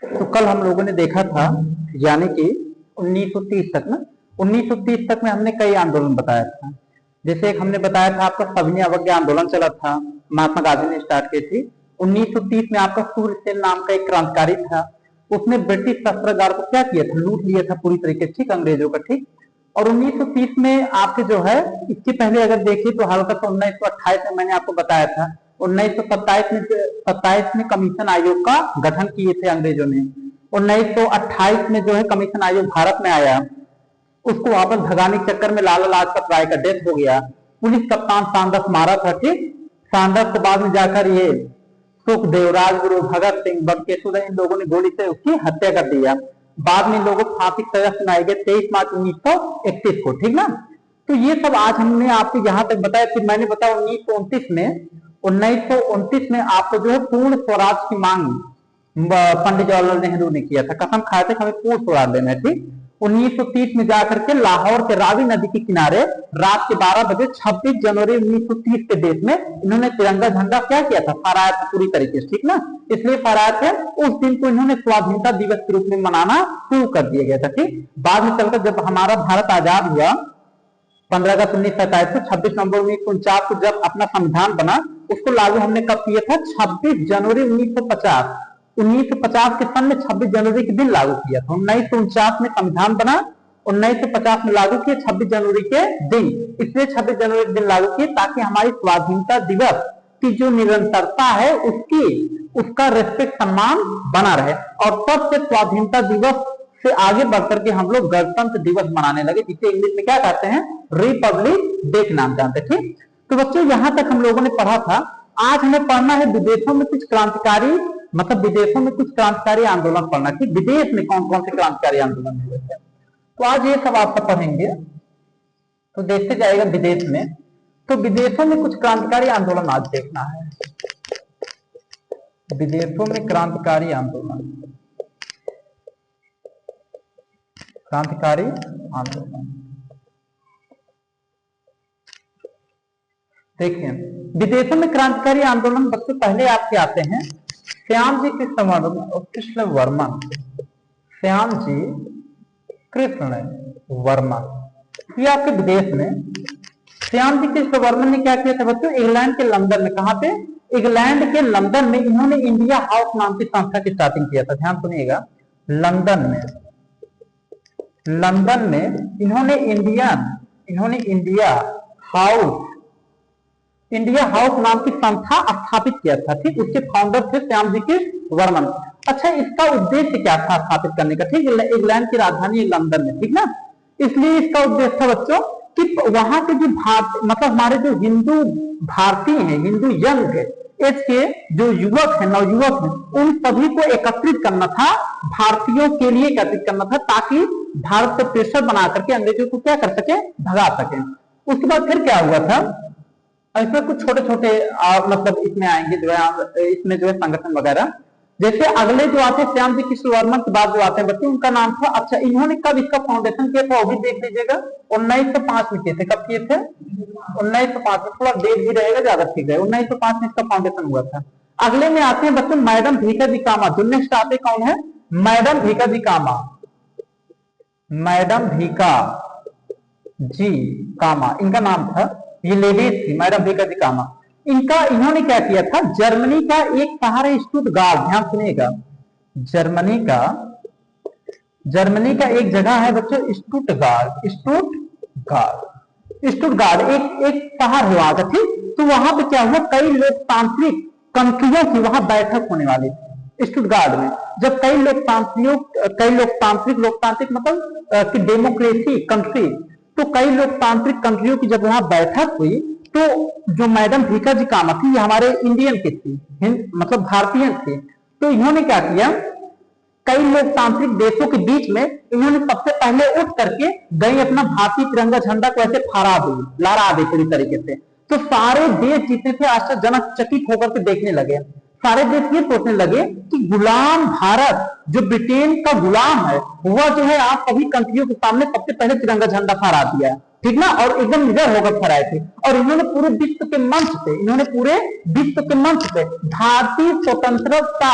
तो कल हम लोगों ने देखा था, यानी कि 1930 तक ना, 1930 तक में हमने कई आंदोलन बताया था। जैसे एक हमने बताया था आपका सविनय अवज्ञा आंदोलन चला था, महात्मा गांधी ने स्टार्ट की थी। 1930 में आपका सूर्य सेन नाम का एक क्रांतिकारी था, उसने ब्रिटिश शस्त्रागार को क्या किया था, लूट लिया था पूरी तरीके से, ठीक, अंग्रेजों का, ठीक। और 1930 में आपके जो है, इसके पहले अगर देखिए तो हल्का सा 1928 में मैंने आपको बताया था, 1927 में कमीशन आयोग का गठन किए थे अंग्रेजों ने। 1928 में जो है कमीशन आयोग भारत में आया, उसको वापस भगाने के चक्कर में लाला लाजपत राय का डेथ हो गया। पुलिस कप्तान सैंडर्स मारा था, ठीक। सैंडर्स को बाद में जाकर ये सुखदेव, राजगुरु, भगत सिंह, बटुकेश्वर, इन लोगों ने गोली से उसकी हत्या कर दिया। बाद में लोगों को फांसी की सजा सुनाई गई 23 मार्च 1931 को, ठीक ना। तो ये सब आज हमने आपको यहां तक बताया। फिर मैंने बताया 1929 में आपको जो है पूर्ण स्वराज की मांग पंडित जवाहरलाल नेहरू ने किया था, कसम खाए थे हमें पूर्ण स्वराज लेना है, ठीक। 1930 में जाकर के लाहौर के रावी नदी के किनारे रात के 12 बजे 26 जनवरी 1930 के देश में इन्होंने तिरंगा झंडा क्या किया था, फहराया था पूरी तरीके से, ठीक ना। इसलिए फहराया था, उस दिन को इन्होंने स्वाधीनता दिवस के रूप में मनाना शुरू कर दिया गया था, ठीक। बाद में चलकर जब हमारा भारत आजाद हुआ 15 अगस्त 1947 को, 26 नवंबर 1949 को जब अपना संविधान बना, उसको लागू हमने कब किया था, 26 जनवरी 1950। 1950 के सन में 26 जनवरी के दिन लागू किया था। 1949 में संविधान बना, 1950 में लागू किया 26 जनवरी के दिन। इसलिए 26 जनवरी के दिन लागू किए ताकि हमारी स्वाधीनता दिवस की जो निरंतरता है उसका रेस्पेक्ट, सम्मान बना रहे। और तब से स्वाधीनता दिवस से आगे बढ़कर के हम लोग गणतंत्र दिवस मनाने लगे, जिसे इंग्लिश में क्या कहते हैं, रिपब्लिक डे के नाम जानते हैं, ठीक। तो बच्चों यहां तक हम लोगों ने पढ़ा था। आज हमें पढ़ना है विदेशों में कुछ क्रांतिकारी, मतलब विदेशों में कुछ क्रांतिकारी आंदोलन पढ़ना, ठीक। विदेश में कौन कौन से क्रांतिकारी आंदोलन हुए थे, तो आज ये सब आप सब पढ़ेंगे। तो देखते जाएगा विदेश में, तो विदेशों में कुछ क्रांतिकारी आंदोलन आज देखना है। विदेशों में क्रांतिकारी आंदोलन, क्रांतिकारी आंदोलन देखिए। विदेशों में क्रांतिकारी आंदोलन बच्चों पहले आपके आते हैं श्याम जी कृष्ण वर्मन, श्याम जी कृष्ण वर्मन। ये आपके विदेश में श्याम जी कृष्ण वर्मन ने क्या किया था बच्चों, इंग्लैंड के लंदन में, कहां पे, इंग्लैंड के लंदन में इन्होंने इंडिया हाउस नाम की संस्था की स्टार्टिंग किया था। ध्यान सुनिएगा, लंदन में इन्होंने इंडिया हाउस नाम की संस्था स्थापित किया था, ठीक। उसके फाउंडर थे श्याम जी कृष्ण वर्मन। अच्छा, इसका उद्देश्य क्या था स्थापित करने का, ठीक। इंग्लैंड की राजधानी लंदन में, ठीक ना। इसलिए इसका उद्देश्य था बच्चों कि वहां के जो मतलब हमारे जो हिंदू भारतीय हैं, हिंदू यंग एज के जो युवक हैं, नवयुवक हैं, उन सभी को एकत्रित करना था, भारतीयों के लिए एकत्रित करना था, ताकि भारत पे प्रेशर बना करके अंग्रेजों को क्या कर सके, भगा सके। उसके बाद फिर क्या हुआ था, इसमें कुछ छोटे छोटे मतलब इसमें आएंगे जो है, इसमें जो है संगठन वगैरह। जैसे अगले जो आते हैं श्याम जी कृष्ण वर्मन के बाद जो आते हैं बच्चे, उनका नाम था, अच्छा इन्होंने कब इसका फाउंडेशन किया था वो भी देख लीजिएगा, 1905 में किए थे। कब किए थे, 1905 में, थोड़ा डेट भी रहेगा ज्यादा ठीक है, 1905 में इसका फाउंडेशन हुआ था। अगले में आते हैं बच्चों मैडम भीखा जी कामा। जो नेक्स्ट आते कौन है, मैडम भीखा जी कामा, मैडम भीखा जी कामा इनका नाम था, ये लेडीज थी मैडम भीखा जी कामा। इन्होंने क्या किया था, जर्मनी का एक शहर है स्टुटगार्ट, ध्यान सुनिएगा, जर्मनी का एक जगह है बच्चों स्टुटगार्ट एक शहर है वहां का, ठीक। तो वहां पे क्या हुआ, कई लोकतांत्रिक कंट्रियों की वहां बैठक होने वाली थी स्टुटगार्ट में। जब कई लोकतांत्रिक मतलब कि डेमोक्रेसी कंट्री, तो कई लोकतांत्रिक कंट्रियों की जब वहां बैठक हुई, तो जो मैडम भीखा जी कामा थी ये हमारे इंडियन की थी, मतलब भारतीय थी। तो इन्होंने क्या किया, कई लोकतांत्रिक देशों के बीच में इन्होंने सबसे पहले उठ करके गई अपना भारतीय तिरंगा झंडा को ऐसे फहरा दी, लहरा दी पूरी तरीके से। तो सारे देश जितने थे आश्चर्यजनक चकित होकर के देखने लगे। सारे देश ये सोचने लगे कि गुलाम भारत जो ब्रिटेन का गुलाम है, वह जो है आप सभी कंट्रियों के सामने सबसे पहले तिरंगा झंडा फहरा दिया है। ठीक ना, और एकदम निडर होकर खड़े थे। और इन्होंने पूरे विश्व के मंच पे, इन्होंने पूरे विश्व के मंच पे भारतीय स्वतंत्रता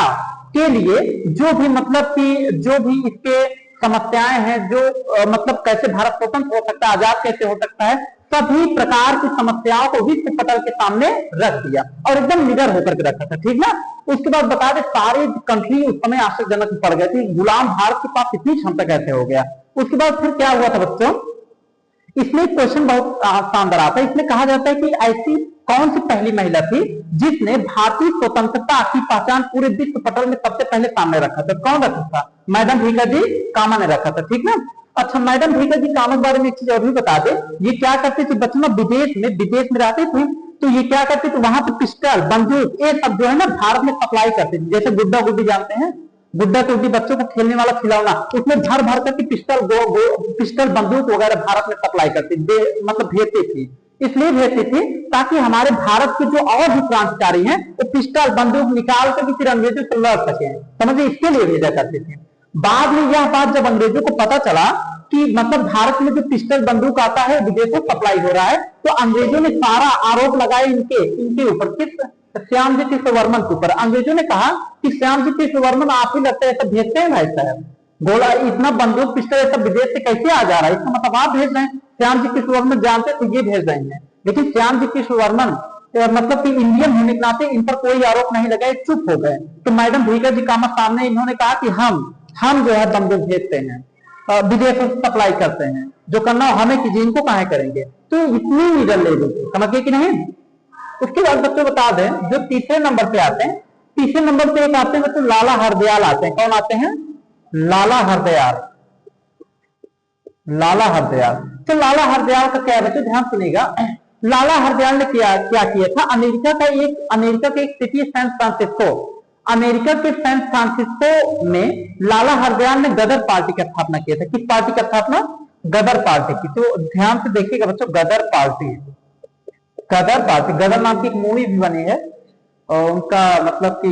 के लिए जो भी मतलब कि जो भी इसके समस्याएं हैं, जो मतलब कैसे भारत स्वतंत्र हो सकता है, आजाद कैसे हो सकता है, सभी प्रकार की समस्याओं को विश्व पटल के सामने रख दिया और एकदम निडर होकर के रखा था, ठीक ना। उसके बाद बता दे सारे कंट्री उस समय आश्चर्यजनक पड़ गए थे, गुलाम भारत के पास इतनी क्षमता कैसे हो गया। उसके बाद फिर क्या हुआ था बच्चों, इसमें क्वेश्चन बहुत शानदार आता है। इसमें कहा जाता है कि ऐसी कौन सी पहली महिला थी जिसने भारतीय स्वतंत्रता की पहचान पूरे विश्व पटल में सबसे पहले सामने रखा था। कौन रखा था? मैडम भीखा जी कामा ने रखा था, ठीक ना। अच्छा, मैडम भीखा जी कामा के बारे में एक चीज और भी बता दे, ये क्या करते थे बच्चों, विदेश में रहते थे, तो ये क्या करते थे, वहां पे पिस्टल, बंदूक, ये सब जो है ना भारत में सप्लाई करते थे। जैसे गुड्डा गुड्डी जानते हैं, गुड्डा गुड्डी बच्चों को खेलने वाला खिलौना, उसमें भर भर करके पिस्टल बंदूक वगैरह भारत में सप्लाई करती, मतलब भेजती थी। इसलिए भेजती थी ताकि हमारे भारत के जो और भी क्रांतिकारी हैं वो पिस्टल बंदूक निकाल कर फिर अंग्रेजों से लड़ सके, समझे, इसके लिए भेजा करते थे। बाद में यह बात जब अंग्रेजों को पता चला कि मतलब भारत में जो पिस्टल बंदूक आता है विदेशों सप्लाई हो रहा है, तो अंग्रेजों ने सारा आरोप लगाए इनके ऊपर, किस, श्यामजी कृष्ण वर्मन के ऊपर। अंग्रेजों ने कहा कि श्यामजी कृष्ण वर्मन आप ही लगता है ऐसा भेजते हैं भाई साहब, गोला इतना बंदूक पिस्टल ऐसा विदेश से कैसे आ जा रहा है, इसका मतलब आप भेज रहे हैं। श्यामजी कृष्ण वर्मन जानते तो ये भेज रहे हैं, लेकिन श्यामजी कृष्ण वर्मन मतलब कि इंडियन होने के नाते इन पर कोई आरोप नहीं लगाए, चुप हो गए। तो मैडम भीखा जी कामा सामने इन्होंने कहा कि हम जो है बंदूक भेजते हैं, विदेशों से सप्लाई करते हैं, जो करना हमें कीजिए, इनको कहा करेंगे। तो इतनी निडर ले गई, समझिए कि नहीं। उसके बाद बच्चों बता दें जो तीसरे नंबर पे आते हैं, तीसरे नंबर पे एक आते हैं बच्चों लाला हरदयाल आते हैं। कौन आते हैं? लाला हरदयाल। लाला हरदयाल, तो लाला हरदयाल का क्या है बच्चों, ध्यान सुनिएगा। लाला हरदयाल ने क्या किया था, अमेरिका के एक सिटी है सैन फ्रांसिस्को, अमेरिका के सैन फ्रांसिस्को में लाला हरदयाल ने गदर पार्टी की स्थापना किया था। किस पार्टी का स्थापना? गदर पार्टी की। तो ध्यान से देखिएगा बच्चों, गदर पार्टी, गदर नाम की एक मूवी भी बनी है और उनका मतलब कि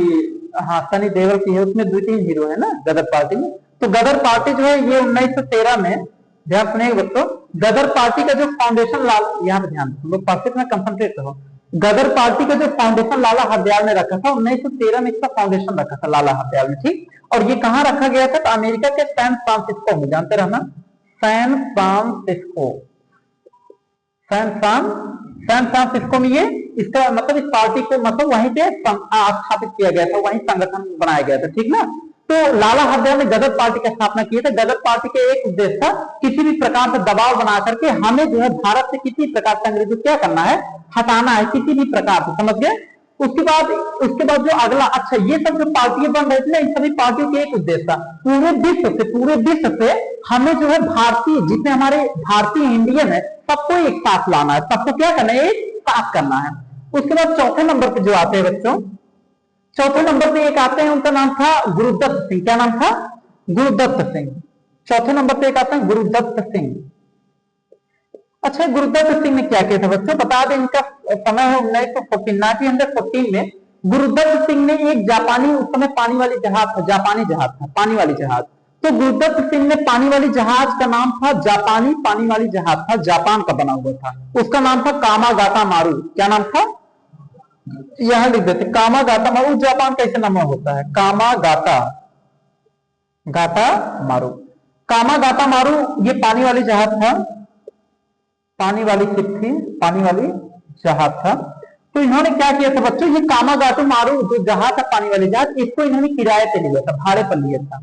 हाँ सनी देओल की है, उसमें 2-3 हीरो है ना गदर पार्टी में। तो गदर पार्टी जो है ये 1913 में, ध्यान सुनिए बच्चों, गदर पार्टी का जो फाउंडेशन यहाँ पे ध्यान लोग पार्टी में कंसंट्रेट हो, गदर पार्टी का जो फाउंडेशन लाला हरदयाल ने रखा था 1913 में, इसका फाउंडेशन रखा था लाला हरदयाल ने, ठीक। और ये कहाँ रखा गया था? तो अमेरिका के सैन फ्रांसिस्को में, जानते रहना, सैन फ्रांसिस्को में ये इसका मतलब इस पार्टी को मतलब वहीं पे स्थापित किया गया था, वहीं संगठन बनाया गया था, ठीक ना। तो लाला हरदयाल ने गदर पार्टी की स्थापना की थी। गदर पार्टी का एक उद्देश्य था किसी भी प्रकार से दबाव बना करके हमें जो है भारत से किसी प्रकार से अंग्रेजों क्या करना है, हटाना है किसी भी प्रकार से, समझ गए। उसके बाद जो अगला, अच्छा ये सब जो पार्टियां बन रही थी ना, इन सभी पार्टियों के एक उद्देश्य था, पूरे विश्व से हमें जो है भारतीय, जितने हमारे भारतीय इंडियन है सबको एक साथ लाना है, सबको क्या करना है, एक साथ करना है। उसके बाद चौथे नंबर पे जो आते हैं बच्चों, चौथे नंबर पे एक आते हैं, उनका नाम था गुरुदत्त सिंह। क्या नाम था? गुरुदत्त सिंह। चौथे नंबर पे एक आते हैं गुरुदत्त सिंह। अच्छा, गुरुदत्त सिंह ने क्या किया था बच्चों, बता दें, इनका समय है 1914 में। गुरुदत्त सिंह ने एक जापानी, उस समय पानी वाली जहाज था, जापानी जहाज था, पानी वाली जहाज। तो गुरुदत्त सिंह ने पानी वाली जहाज का नाम था, जापानी पानी वाली जहाज था, जापान का बना हुआ था, उसका नाम था कामागाता मारू। क्या नाम था? यहां लिख देते कामागाता मारू। जापान कैसे नाम होता है? कामागाता मारू। कामागाता मारू ये पानी वाली जहाज था, पानी वाली शिप थी, पानी वाली जहाज था। तो इन्होंने क्या किया था बच्चों, ये कामागाता मारू जो जहाज था, पानी वाली जहाज, इसको इन्होंने किराए पे लिया था, भाड़े पर लिया था।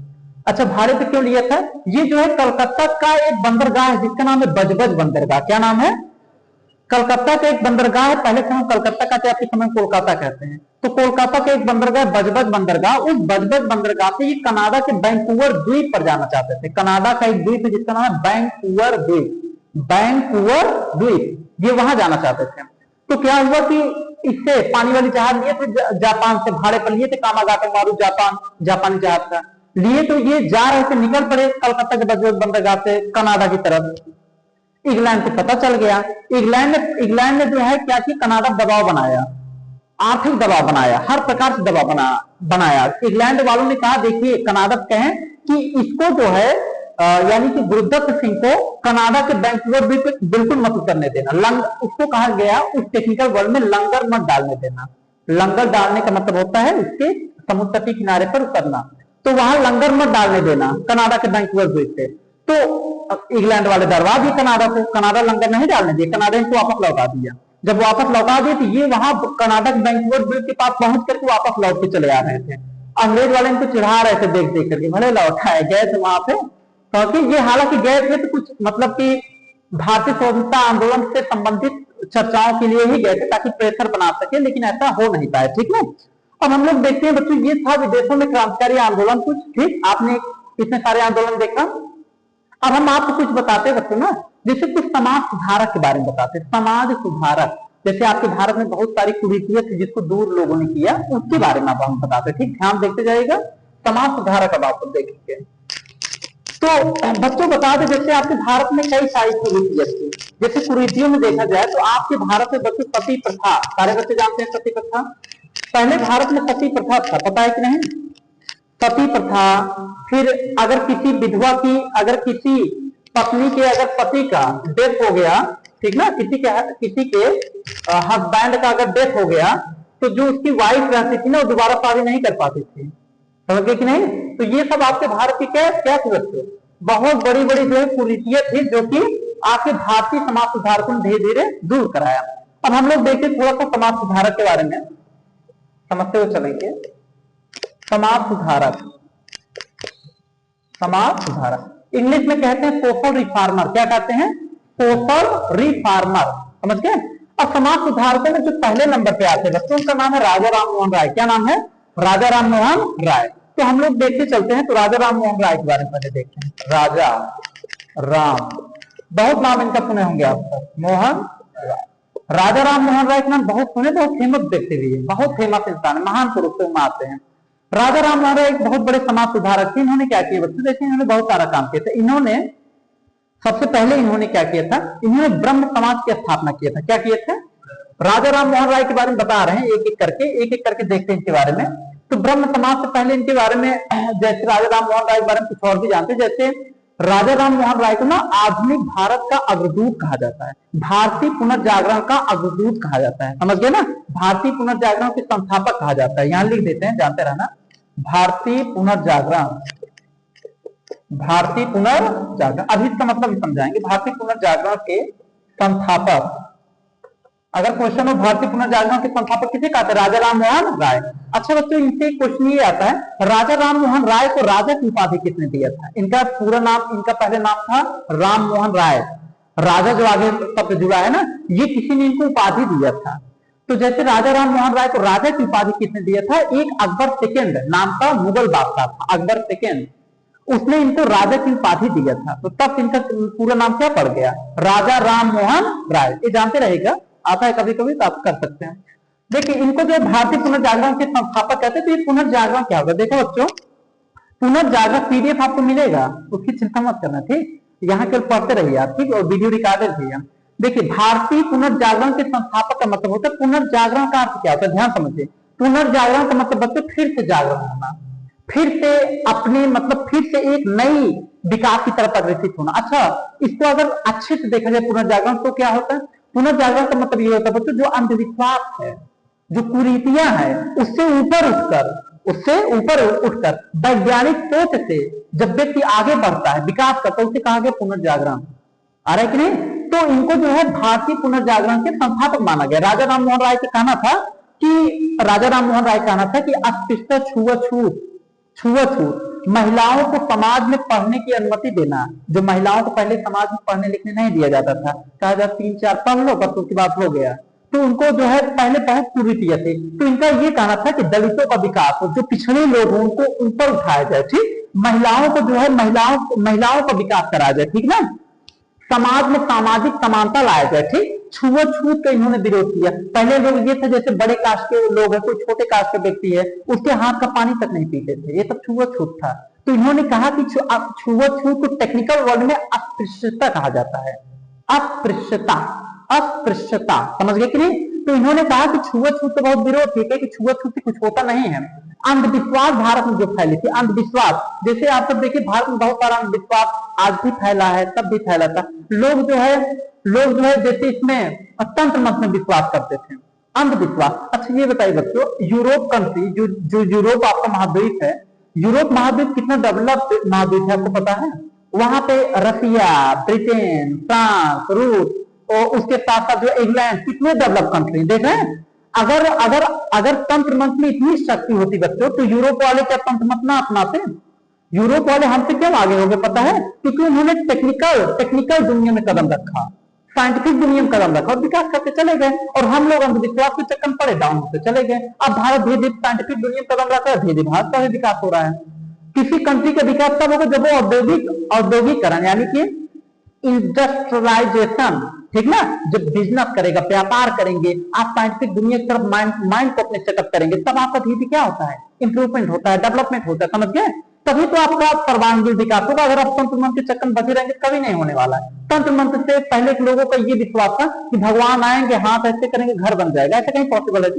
अच्छा, भाड़े पे क्यों लिया था? ये जो है कलकत्ता का एक बंदरगाह है जिसका नाम है बजबज बंदरगाह। क्या नाम है? कलकत्ता का एक बंदरगाह है, पहले से हम कलकत्ता कहते हैं, आपके समय कोलकाता कहते हैं। तो कोलकाता का एक बंदरगाह बजबज बंदरगाह, उस बजबज बंदरगाह से ये कनाडा के वैंकूवर द्वीप पर जाना चाहते थे। कनाडा का एक द्वीप है जिसका नाम है वैंकूवर द्वीप, ये वहां जाना चाहते थे। तो क्या हुआ कि इससे पानी वाली जहाज लिए थे, जापान से भाड़े पर लिए थे, कामागाता मारू जापानी जहाज था लिए। तो ये जा रहे थे, निकल पड़े कलकत्ता के बजबज बंदरगाह से कनाडा की तरफ। इंग्लैंड को पता चल गया, इंग्लैंड ने जो है क्या कि कनाडा दबाव बनाया, आर्थिक दबाव बनाया, हर प्रकार से दबाव बनाया। इंग्लैंड वालों ने कहा देखिए, कनाडा कहें कि इसको जो है यानी कि गुरुदत्त सिंह को कनाडा के बैंकवर्ड बिल्कुल मत उतरने देना। उसको कहा गया उस टेक्निकल वर्ड में लंगर मत डालने देना। लंगर डालने का मतलब होता है उसके समुद्र तटीय किनारे पर उतरना, तो वहां लंगर मत डालने देना कनाडा के बैंकवर्ड ब्रिज से। तो इंग्लैंड वाले दरवा दिए कनाडा को, कनाडा लंगर नहीं डालने दिए, कनाडा इनको वापस लौटा दिया। जब वापस लौटा दिए तो ये वहां कनाडा के बैंकवर्ड ब्रिज के पास पहुंच करके वापस लौट के चले आ रहे थे। अंग्रेज वाले इनको चिढ़ा रहे थे देख देख करके, भले लौटाए गए थे वहां पे, क्योंकि ये हालांकि गए थे तो कुछ मतलब कि भारतीय स्वतंत्रता आंदोलन से संबंधित चर्चाओं के लिए ही गए थे ताकि प्रेशर बना सके, लेकिन ऐसा हो नहीं पाया। ठीक है, अब हम लोग देखते हैं बच्चों, ये था विदेशों में क्रांतिकारी आंदोलन कुछ। ठीक, आपने इतने सारे आंदोलन देखा। अब हम आपको कुछ बताते बच्चों ना, जैसे कुछ समाज सुधारक के बारे में बताते। समाज सुधारक, जैसे आपके भारत में बहुत सारी कुरीतियां थी जिसको दूर लोगों ने किया, उसके बारे में अब हम बताते। ठीक, ध्यान देखते जाइएगा। समाज सुधारक अब आप देखेंगे तो बच्चों बता दें, जैसे आपके भारत में कई सारी कुरीतियां थी। जैसे कुरीतियों में देखा जाए तो आपके भारत में बच्चों सती प्रथा, सारे बच्चे जानते हैं सती प्रथा। पहले भारत में सती प्रथा था, पता है कि नहीं? सती प्रथा, फिर अगर किसी विधवा की, अगर किसी पत्नी के अगर पति का डेथ हो गया, ठीक ना, किसी के हस्बैंड का अगर डेथ हो गया तो जो उसकी वाइफ रहती थी ना वो दोबारा शादी नहीं कर पाती थी, समझ गए कि नहीं? तो ये सब आपके भारत की क्या क्या थे, बहुत बड़ी बड़ी जो है कुरीतियां थी जो कि आपके भारतीय समाज सुधारकों ने धीरे धीरे दूर कराया। अब हम लोग देखते थोड़ा सा समाज सुधारक के बारे में समझते हुए चलेंगे। समाज सुधारक, समाज सुधारक इंग्लिश में कहते हैं सोशल रिफॉर्मर। क्या कहते हैं? सोशल रिफॉर्मर, समझ गए? अब समाज सुधारकों में जो पहले नंबर पे आते हैं बच्चों, उनका नाम है राजा राम मोहन राय। क्या नाम है? राजा राम मोहन राय। तो हम लोग देखते चलते हैं, तो राजा राम मोहन राय के बारे में पहले देखते हैं। राजा राम, बहुत नाम इनका सुने होंगे आप, मोहन राय। राजा राम मोहन राय के नाम बहुत सुने, बहुत फेमस व्यक्ति भी है, बहुत फेमस इंसान है, महान पुरुष से आते हैं। राजा राम मोहन राय एक बहुत बड़े समाज सुधारक थे। इन्होंने क्या किया बच्चों, देखिए इन्होंने बहुत सारा काम किया था। इन्होंने सबसे पहले इन्होंने क्या किया था, इन्होंने ब्रह्म समाज की स्थापना किया था। क्या किया था? राजा राम मोहन राय के बारे में बता रहे हैं, एक एक करके देखते हैं इनके बारे में। तो ब्रह्म समाज से पहले इनके बारे में, जैसे राजा राम मोहन राय के बारे में कुछ और भी जानते हैं। जैसे राजा राम मोहन राय को ना आधुनिक भारत का अग्रदूत कहा जाता है, भारतीय पुनर्जागरण का अग्रदूत कहा जाता है, समझ गए ना? भारतीय पुनर्जागरण के संस्थापक कहा जाता है। यहां लिख देते हैं, जानते रहना, भारतीय पुनर्जागरण, भारतीय पुनर्जागरण, अभी इसका मतलब समझाएंगे। भारतीय पुनर्जागरण के संस्थापक, अगर क्वेश्चन हो भारतीय पुनर्जागरण के संस्थापक किसे कहते हैं? राजा राम मोहन राय। अच्छा बच्चों, इनसे क्वेश्चन ये आता है, राजा राम मोहन राय को राजा की उपाधि किसने दिया था? इनका पूरा नाम, इनका पहले नाम था राम मोहन राय। राजा जो आगे शब्द जुड़ा है ना, ये किसी ने इनको उपाधि दिया था। तो जैसे राजा राम मोहन राय को राजा की उपाधि किसने दिया था? एक अकबर सेकेंड नाम का मुगल बादशाह था, अकबर सेकेंड, उसने इनको राजा की उपाधि दिया था। तो तब इनका पूरा नाम क्या पड़ गया? राजा राम मोहन राय। ये जानते रहेगा, आता है कभी कभी तो आप कर सकते हैं। देखिए इनको जो भारतीय पुनर्जागरण के संस्थापक कहते हैं। तो ये पुनर्जागरण क्या होगा? देखो बच्चों, पुनर्जागरण पीडीएफ आपको मिलेगा, उसकी चिंता मत करना, ठीक? यहाँ केवल पढ़ते रहिए आप, ठीक? और वीडियो रिकॉर्डेड भी है। देखिए भारतीय पुनर्जागरण के संस्थापक का मतलब होता है, पुनर्जागरण का अर्थ क्या होता है, ध्यान समझिए। पुनर्जागरण का मतलब बच्चों फिर से जागरण होना, फिर से अपने मतलब फिर से एक नई विकास की तरफ अग्रसित होना। अच्छा, इसको अगर अच्छे से देखा जाए पुनर्जागरण तो क्या होता है? पुनर्जागरण का मतलब ये होता है बच्चों, जो अंधविश्वास है, जो कुरीतियां हैं, उससे ऊपर उठकर वैज्ञानिक सोच से जब व्यक्ति आगे बढ़ता है, विकास करता है, उसे कहा गया पुनर्जागरण। आ रहा है कि नहीं? तो इनको जो है भारतीय पुनर्जागरण के संस्थापक माना गया। राजा राम मोहन राय का कहना था कि अस्पृश्यता, छुआछूत, महिलाओं को समाज में पढ़ने की अनुमति देना। जो महिलाओं को पहले समाज में पढ़ने लिखने नहीं दिया जाता था, कहा जाता 3-4 पढ़ लो बस, उसकी बात हो गया। तो उनको जो है पहले बहुत कुरीतियां थी। तो इनका ये कहना था कि दलितों का विकास हो, जो पिछड़े लोग हैं उनको ऊपर उठाया जाए, ठीक? महिलाओं को जो है महिलाओं का विकास कराया जाए, ठीक ना? समाज में सामाजिक समानता लाया जाए, ठीक? छुआछूत का इन्होंने विरोध किया। पहले लोग ये थे, जैसे बड़े कास्ट के लोग हैं, कोई छोटे कास्ट का व्यक्ति है, उसके हाथ का पानी तक नहीं पीते थे, ये सब छुआछूत था। तो इन्होंने कहा कि छुआछूत को टेक्निकल वर्ड में अस्पृश्यता कहा जाता है। अस्पृश्यता, समझ गए कि नहीं? तो इन्होंने कहा कि छुआछूत तो बहुत विरोध थी कि छुआछूत से कुछ होता नहीं है। अंधविश्वास भारत में जो फैली थी, अंधविश्वास, जैसे आप सब देखिए भारत में बहुत सारा अंधविश्वास आज भी फैला है, तब भी फैला था। लोग जो है जैसे इसमें तंत्र मंत्र में विश्वास करते थे, अंधविश्वास। अच्छा ये बताइए बच्चों, यूरोप कंट्री जो यूरोप आपका महाद्वीप है, यूरोप महाद्वीप कितना डेवलप्ड महाद्वीप है आपको पता है? वहां पे रसिया, ब्रिटेन, फ्रांस, रूस और उसके साथ साथ जो इंग्लैंड, कितने डेवलप कंट्री देख रहे हैं। अगर अगर अगर तंत्र मंत्र में इतनी शक्ति होती बच्चों, तो यूरोप वाले क्या तंत्र मंत्र ना अपनाते? यूरोप वाले हमसे क्यों आगे हो गए पता है? क्योंकि उन्होंने टेक्निकल दुनिया में कदम रखा, साइंटिफिक दुनिया में कदम रखा और विकास करते चले गए, और हम लोग अंधविश्वास के चक्कर में पड़े, डाउन होते चले गए। अब भारत धीरे धीरे साइंटिफिक दुनिया में कदम रख रहा है, धीरे धीरे भारत का भी विकास हो रहा है। किसी कंट्री का विकास तब होगा जब वो औद्योगिकरण यानी कि इंडस्ट्रियलाइजेशन, ठीक ना, जब बिजनेस करेगा, व्यापार करेंगे, आप साइंटिफिक दुनिया की तरफ माइंड को अपने सेटअप करेंगे, तब आपका धीरे धीरे क्या होता है, इंप्रूवमेंट होता है, डेवलपमेंट होता है, समझ गए? तभी तो आपका सर्वांगीण विकास होगा। अगर आप तंत्र मंत्र के चक्कर में बचे रहेंगे कभी नहीं होने वाला है। तंत्र मंत्र से पहले के लोगों का ये विश्वास था कि भगवान आएंगे, हाथ ऐसे करेंगे, घर बन जाएगा। ऐसा कहीं पॉसिबल है?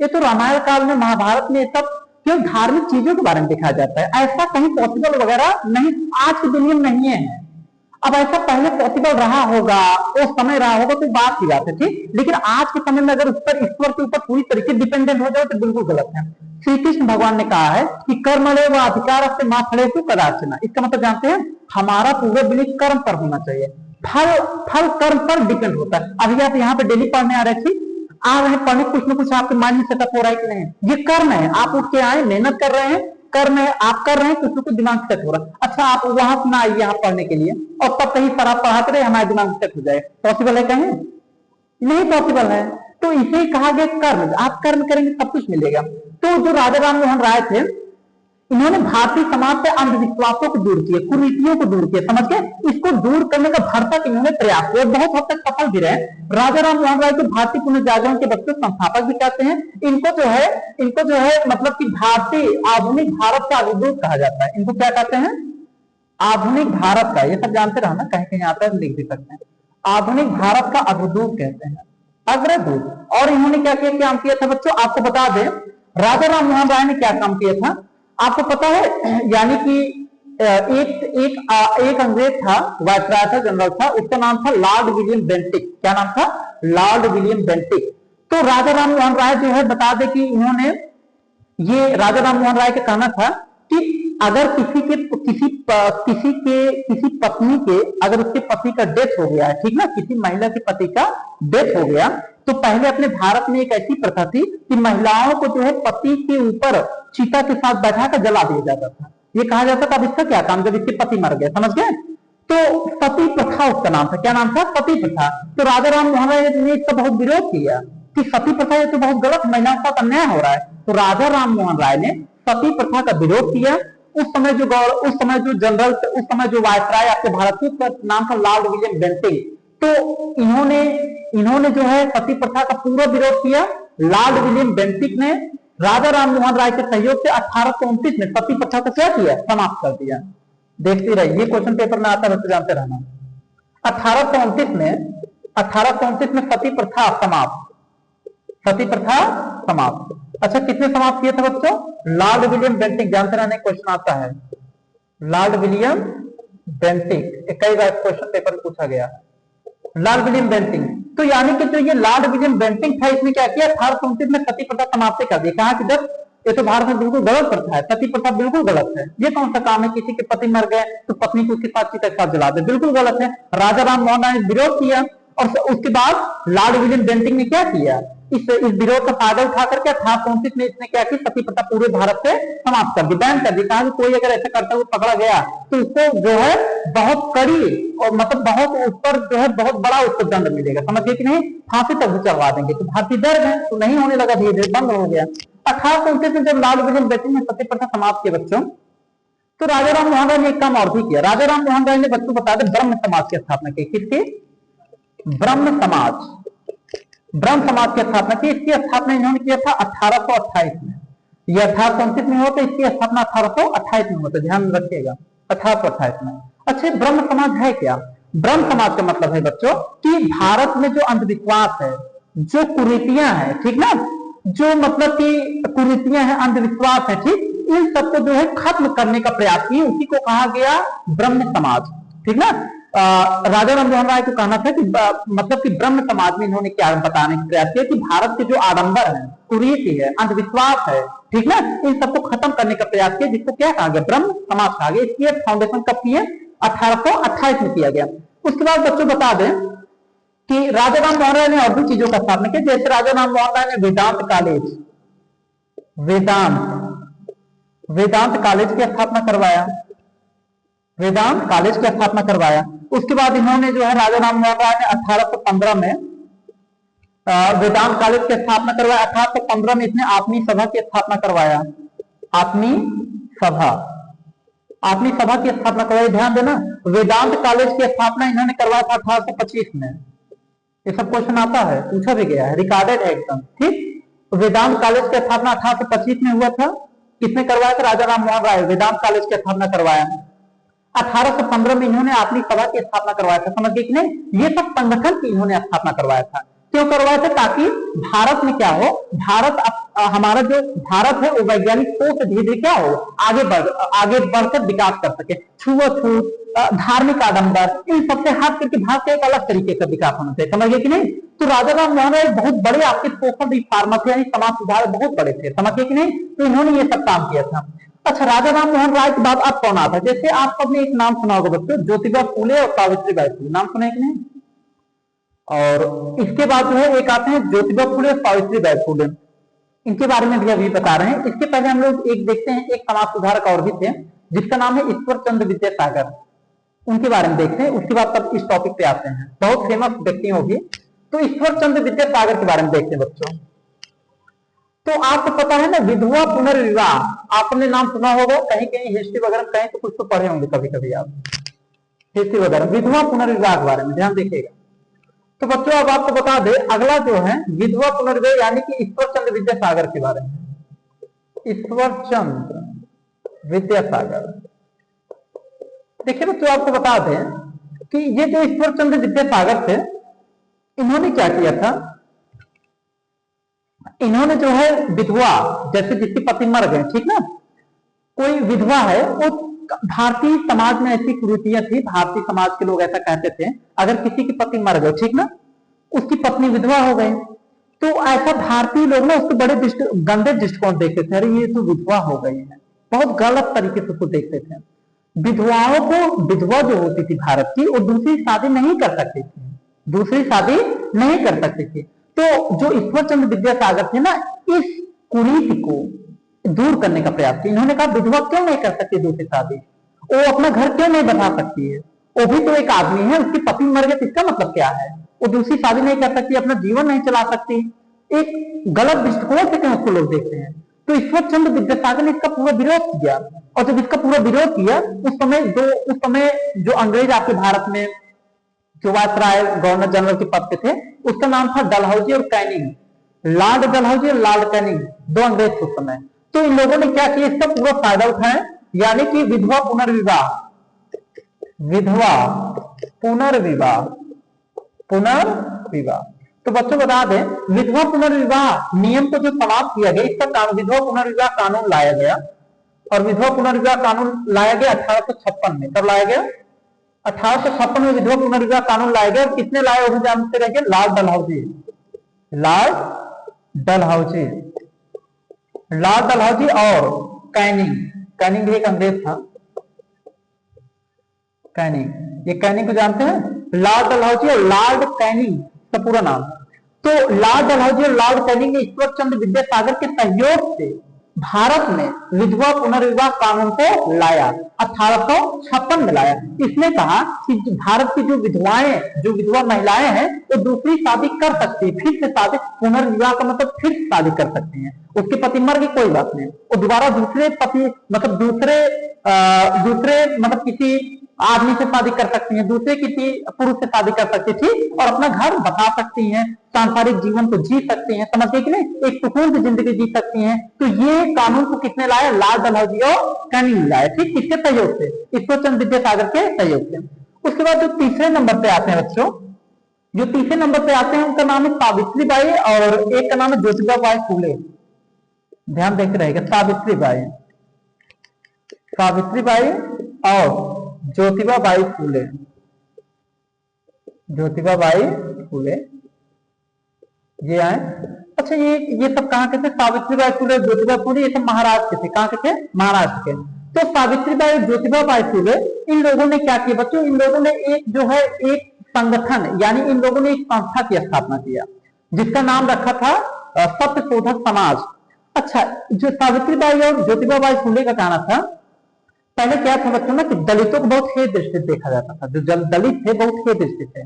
ये तो रामायण काल में, महाभारत में सब केवल धार्मिक चीजों के बारे में दिखाया जाता है, ऐसा कहीं पॉसिबल वगैरह नहीं, आज की दुनिया में नहीं है। अब ऐसा पहले पॉसिबल रहा होगा, उस समय रहा होगा तो बात की बात है, ठीक। लेकिन आज के समय में अगर उस पर ईश्वर के ऊपर पूरी तरीके डिपेंडेंट हो जाए तो बिल्कुल गलत है। श्री कृष्ण भगवान ने कहा है कि कर्मणे व अधिकार से मां फले तो कदाचना। इसका मतलब जानते हैं, हमारा पूरा बिलीफ कर्म पर होना चाहिए, फल कर्म पर डिपेंड होता है। अभी आप यहाँ पे डेली पढ़ने आ रहे थे, आ रहे पढ़ने, कुछ ना कुछ आपके माइंड में सेटअप हो रहा है कि नहीं? ये कर्म है, आप उठ के आए, मेहनत कर रहे हैं, कर्म है, आप कर रहे हैं, कुछ ना कुछ दिमाग सेट हो रहा है। अच्छा आप वहां से ना आइए यहाँ पढ़ने के लिए और तब कहीं सर आप पढ़ाते रहे, हमारे दिमाग सेट हो जाए, पॉसिबल है? कहीं नहीं पॉसिबल है। तो इसे कहा गया कर्म, आप कर्म करेंगे सब कुछ मिलेगा। तो जो राजा राम मोहन राय थे, इन्होंने भारतीय समाज से अंधविश्वासों को दूर किया, कुरीतियों को दूर किया, समझ गए? इसको दूर करने का भरसक इन्होंने प्रयास किया, बहुत हद तक सफल भी रहे। राजा राम मोहन राय को भारतीय पुनर्जागरण के बच्चे संस्थापक भी कहते हैं। इनको जो है मतलब कि भारतीय आधुनिक भारत का अग्रदूत कहा जाता है। इनको क्या कहते हैं? आधुनिक भारत का, ये सब जानते रहो ना, कहीं कहीं आता है लिख भी सकते हैं। आधुनिक भारत का अग्रदूत कहते हैं, अग्रदूत। और इन्होंने क्या किया, काम किया था बच्चों? आपको बता दें, राजा राम मोहन राय ने क्या काम किया था आपको पता है? यानी कि एक अंग्रेज था, वायसराय था, जनरल था, उसका नाम था लॉर्ड विलियम बेंटिक। क्या नाम था? Lord William Bentinck. तो राजा राम मोहन राय जो है, बता दे कि इन्होंने, ये राजा राम मोहन राय का कहना था कि अगर किसी पत्नी के, अगर उसके पति का डेथ हो गया है, ठीक ना, किसी महिला के पति का डेथ हो गया, तो पहले अपने भारत में एक ऐसी प्रथा थी कि महिलाओं को जो है पति के ऊपर चिता के साथ बैठा कर जला दिया जाता था। ये कहा जाता था अब इसका क्या काम, जब इसके पति मर गए, समझ गए? तो सती प्रथा उसका नाम था। क्या नाम था? सती प्रथा। तो राजा राम मोहन राय ने इसका बहुत विरोध किया कि सती प्रथा ये तो बहुत गलत, महिलाओं के साथ अन्याय हो रहा है। तो राजा राम मोहन राय ने सती प्रथा का विरोध किया। उस समय जो जनरल, उस समय जो वायसराय आपके भारत के, उसका नाम था लॉर्ड विलियम बेंटिक। तो इन्होंने जो है सती प्रथा का पूरा विरोध किया। लॉर्ड विलियम बेंटिक ने राजा राम मोहन राय के सहयोग से 1829 में सती प्रथा को क्या किया? समाप्त कर दिया। देखते रहिए, ये क्वेश्चन पेपर में आता है तो जानते रहना। 1829 में सती प्रथा समाप्त, सती प्रथा समाप्त। अच्छा किसने समाप्त किया था बच्चों? Lord William Bentinck. जानते रहने, क्वेश्चन आता है लॉर्ड विलियम बेंटिक, कई बार क्वेश्चन पेपर में पूछा गया, लॉर्ड विलियम बेंटिक। तो यानी कि जो ये लॉर्ड विलियम बेंटिक था, इसने क्या किया? 1829 में सती प्रथा समाप्त कर दिया। कहा कि जब ये तो भारत में बिल्कुल गलत प्रथा है, सती प्रथा बिल्कुल गलत है। ये कौन सा काम है, किसी के पति मर गए तो पत्नी को उसके साथ चिता के साथ जला दे, बिल्कुल गलत है। राजा राम मोहन राय ने विरोध किया और उसके बाद लॉर्ड विलियम बेंटिक ने क्या किया? इस विरोध का फायदा उठा करके 1829 में इसने क्या किया? सती प्रथा पूरे भारत से समाप्त कर दी, बैन कर दी। कहा कि कोई अगर ऐसा करता हुआ पकड़ा गया तो उसको जो है बहुत कड़ी और मतलब बहुत उस पर जो है बहुत बड़ा उसको दंड मिलेगा, समझ गए कि नहीं? फांसी तक भी चढ़वा देंगे। तो भारतीय डर गए, तो नहीं होने लगा, धीरे धीरे बंद हो गया। 1829 में जब लॉर्ड विलियम बेंटिक ने सती प्रथा समाप्त किया बच्चों, तो राजा राम मोहन राय ने एक काम और भी किया। राजा राम मोहन राय ने बच्चों बता दें ब्रह्म समाज की स्थापना की। किसकी? ब्रह्म समाज। ब्रह्म समाज की स्थापना की। इसकी स्थापना इन्होंने किया था 1828 में। ये 1829 में हुआ, तो इसकी स्थापना 1828 में होता, ध्यान रखिएगा, 1828 में। अच्छा ब्रह्म समाज है क्या? ब्रह्म समाज का मतलब है बच्चों कि भारत में जो अंधविश्वास है, जो कुरीतियां हैं, ठीक ना, जो मतलब कि कुरीतियां हैं, अंधविश्वास है, ठीक, इन सबको जो है खत्म करने का प्रयास किए, उसी को कहा गया ब्रह्म समाज, ठीक ना। राजा राममोहन राय को कहना था कि मतलब कि ब्रह्म समाज में इन्होंने क्या बताने का प्रयास किया कि भारत के जो आडंबर है, कुरीति है, अंधविश्वास है, ठीक ना, इन सबको खत्म करने का प्रयास किया, जिसको क्या कहा गया, ब्रह्म समाज कहा गया। इसकी फाउंडेशन कब किए, 1828 में किया गया। उसके बाद बच्चों बता दें कि राजा राममोहन राय ने और भी चीजों का स्थापना किया, जैसे राजा राममोहन राय ने वेदांत कॉलेज, वेदांत कॉलेज की स्थापना करवाया, वेदांत कॉलेज की स्थापना करवाया। उसके बाद इन्होंने जो है राजा राममोहन राय ने 1815 में वेदांत कॉलेज की स्थापना करवाया। 1815 में इसने आत्मी सभा की स्थापना करवाया, आत्मी सभा की स्थापना करवाई। ध्यान देना, वेदांत कॉलेज की स्थापना इन्होंने करवाया था 1825 में। ये सब क्वेश्चन आता है, पूछा भी गया है, रिकॉर्डेड है एकदम, ठीक। वेदांत कॉलेज की स्थापना 1825 में हुआ था। किसने करवाया था, राजा राममोहन राय, वेदांत कॉलेज की स्थापना करवाया। 1815 में इन्होंने आत्मी सभा की स्थापना करवाया था, समझ गए कि नहीं। ये सब संगठन की इन्होंने स्थापना करवाया था। क्यों करवाया था, ताकि भारत में क्या हो, हमारा जो भारत है वो वैज्ञानिक सोच से धीरे धीरे क्या हो, आगे बढ़कर विकास कर सके। छुआछूत, धार्मिक आडंबर, इन सबसे हट करके भारत का एक अलग तरीके का विकास होना चाहिए, समझ गए कि नहीं। तो राजा राममोहन राय बहुत बड़े आपके सोशल रिफॉर्मर थे, यानी समाज सुधारक बहुत बड़े थे, समझ गए कि नहीं। तो इन्होंने ये सब काम किया था। अच्छा, राजा राममोहन राय के बाद अब कौन आता है, जैसे आप सबने एक नाम सुना होगा बच्चों, ज्योतिबा फूले और सावित्रीबाई फूले, नाम सुना है कि नहीं। और इसके बाद जो है एक आते हैं ज्योतिबा फूले और सावित्रीबाई फूले, इनके बारे में भी अभी बता रहे हैं। इसके पहले हम लोग एक देखते हैं, एक समाज सुधारक और भी थे जिसका नाम है ईश्वर चंद्र विद्यासागर, उनके बारे में देखते हैं। उसके बाद तब इस टॉपिक पे आते हैं, बहुत फेमस व्यक्ति होगी। तो ईश्वर चंद्र विद्यासागर के बारे में देखते हैं बच्चों। तो आपको पता है ना, विधवा पुनर्विवाह, आपने नाम सुना होगा कहीं कहीं हिस्ट्री वगैरह, कहीं तो कुछ तो पढ़े होंगे कभी कभी आप हिस्ट्री वगैरह, विधवा पुनर्विवाह के बारे में ध्यान देखिएगा। तो बच्चों अब आपको बता दे, अगला जो है विधवा पुनर्विवाह यानी कि ईश्वर चंद्र विद्यासागर के बारे में। ईश्वर चंद्र विद्यासागर, देखिए बच्चों आपको बता दें कि ये जो ईश्वर चंद्र विद्यासागर थे, इन्होंने क्या किया था, इन्होंने जो है विधवा, जैसे जिसके पति मर गए, ठीक ना, कोई विधवा है, वो भारतीय समाज में ऐसी कुरीतियां थी, भारतीय समाज के लोग ऐसा कहते थे, अगर किसी के पति मर गए, ठीक ना, उसकी पत्नी विधवा हो गई, तो ऐसा भारतीय लोग ना उसको बड़े गंदे दृष्टिकोण देखते थे, अरे ये तो विधवा हो गई है, बहुत गलत तरीके से उसको देखते थे। विधवाओं को, विधवा जो होती थी भारत की, वो दूसरी शादी नहीं कर सकती थी, दूसरी शादी नहीं कर सकती थी। तो जो ईश्वर चंद्र विद्यासागर थे ना, इस कुरीति को दूर करने का प्रयास किया। इन्होंने कहा विधवा क्यों नहीं कर सकती दूसरी शादी, वो अपना घर क्यों नहीं बना सकती है, वो भी तो एक आदमी है, उसके पति मर गए तो इसका मतलब क्या है, वो दूसरी शादी नहीं कर सकती, अपना जीवन नहीं चला सकती, एक गलत दृष्टिकोण से क्यों उसको लोग देखते हैं। तो ईश्वर चंद्र विद्यासागर ने इसका पूरा विरोध किया, और जब इसका पूरा विरोध किया, उस समय जो अंग्रेज आपके भारत में जो वायसराय गवर्नर जनरल के पद पे थे, उसका नाम था डलहौजी और कैनिंग, लॉर्ड डलहौजी और लॉर्ड कैनिंग, दो अंग्रेज थे उस समय। तो इन लोगों ने क्या किया, इसका पूरा फायदा उठाया, यानी कि विधवा पुनर्विवाह, विधवा पुनर्विवाह, पुनर्विवाह। तो बच्चों बता दें, विधवा पुनर्विवाह नियम को जो समाप्त किया गया, इसका विधवा पुनर्विवाह कानून लाया गया, और विधवा पुनर्विवाह कानून लाया गया 1856 में। कब लाया गया, 1856 में विधवा पुनर्विवाह कानून लाया गया। और किसने लाया वो भी जानते रहेंगे, Lord Dalhousie, Lord Dalhousie, Lord Dalhousie और कैनिंग, कैनिंग भी एक अंग्रेज था, कैनिंग, ये कैनिंग को जानते हैं, लॉर्ड डलहौजी और लॉर्ड कैनिंग का पूरा नाम। तो लॉर्ड डलहौजी और लॉर्ड कैनिंग ने ईश्वर चंद्र विद्यासागर के सहयोग से भारत में विधवा पुनर्विवाह कानून को लाया, 1856 में लाया। इसने कहा कि भारत की जो विधवाएं, जो विधवा महिलाएं हैं, वो दूसरी शादी कर सकती है, फिर से शादी, पुनर्विवाह का मतलब फिर से शादी कर सकती हैं। उसके पति मर गए कोई बात नहीं, वो दोबारा दूसरे पति मतलब दूसरे मतलब किसी आदमी से शादी कर सकती हैं, दूसरे किसी पुरुष से शादी कर सकती थी, और अपना घर बसा सकती हैं, सांसारिक जीवन को जी सकती हैं, समझिए कि नहीं, एक सुकून की जिंदगी जी सकती हैं। तो ये कानून को किसने लाया, लॉर्ड डलहौजी और कैनिंग लाया, ठीक, किसके सहयोग से, ईश्वर चंद्र विद्यासागर के सहयोग से। उसके बाद जो तीसरे नंबर पे आते हैं बच्चों, जो तीसरे नंबर पे आते हैं उनका नाम है सावित्री बाई और एक का नाम है ज्योतिबा बाई फूले। ध्यान देके रहेगा, सावित्री बाई, सावित्री बाई और ज्योतिबा बाई फूले, ज्योतिबा बाई फूले ये आए। अच्छा ये सब कहाँ के थे? सावित्री बाई फूले, ज्योतिबा फूले, ये सब महाराष्ट्र के थे। कहाँ के थे? महाराष्ट्र के। तो सावित्री बाई और ज्योतिबा बाई फूले इन लोगों ने क्या किया बच्चों? इन लोगों ने एक जो है एक संगठन यानी इन लोगों ने एक संस्था की स्थापना किया जिसका नाम रखा था सत्यशोधक समाज। अच्छा, जो सावित्री बाई और ज्योतिबा बाई फूले का कहना था, पहले क्या था बच्चों ना कि दलितों को बहुत हे दृष्टि से देखा जाता था। जो दलित थे बहुत हे दृष्टि से,